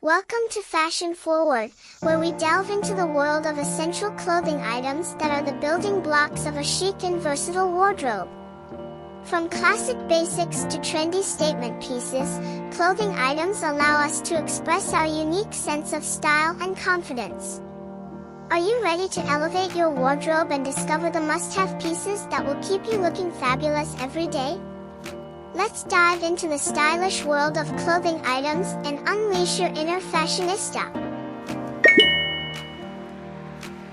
Welcome to Fashion Forward, where we delve into the world of essential clothing items that are the building blocks of a chic and versatile wardrobe. From classic basics to trendy statement pieces, clothing items allow us to express our unique sense of style and confidence. Are you ready to elevate your wardrobe and discover the must-have pieces that will keep you looking fabulous every day? Let's dive into the stylish world of clothing items and unleash your inner fashionista.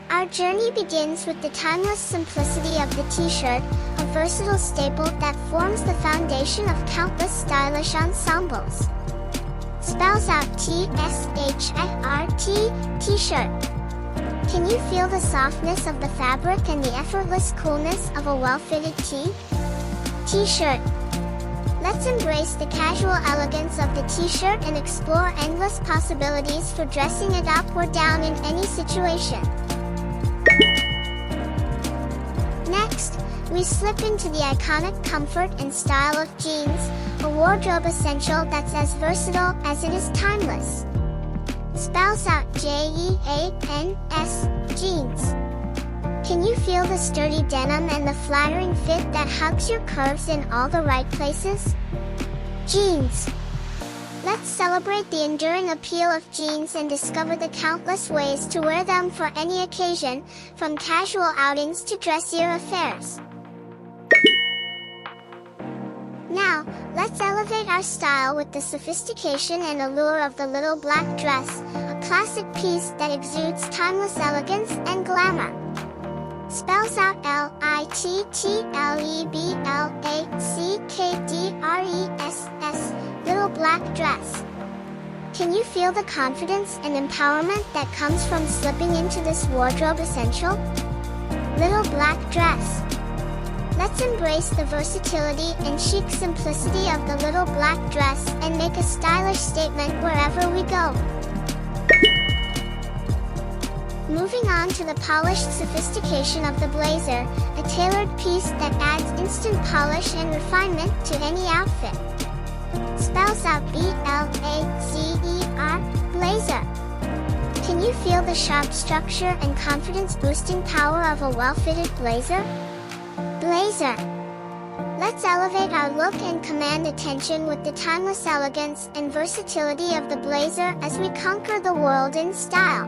Our journey begins with the timeless simplicity of the t-shirt, a versatile staple that forms the foundation of countless stylish ensembles. Spells out T-S-H-I-R-T, t-shirt. Can you feel the softness of the fabric and the effortless coolness of a well-fitted t-shirt? Let's embrace the casual elegance of the t-shirt and explore endless possibilities for dressing it up or down in any situation. Next, we slip into the iconic comfort and style of jeans, a wardrobe essential that's as versatile as it is timeless. Spells out J-E-A-N-S, jeans. Can you feel the sturdy denim and the flattering fit that hugs your curves in all the right places? Jeans. Let's celebrate the enduring appeal of jeans and discover the countless ways to wear them for any occasion, from casual outings to dressier affairs. Now, let's elevate our style with the sophistication and allure of the little black dress, a classic piece that exudes timeless elegance and glamour. Spells out L-I-T-T-L-E-B-L-A-C-K-D-R-E-S-S, little black dress. Can you feel the confidence and empowerment that comes from slipping into this wardrobe essential? Little black dress. Let's embrace the versatility and chic simplicity of the little black dress and make a stylish statement wherever we go. Moving on to the polished sophistication of the blazer, a tailored piece that adds instant polish and refinement to any outfit. Spells out B-L-A-Z-E-R, blazer. Can you feel the sharp structure and confidence-boosting power of a well-fitted blazer? Blazer. Let's elevate our look and command attention with the timeless elegance and versatility of the blazer as we conquer the world in style.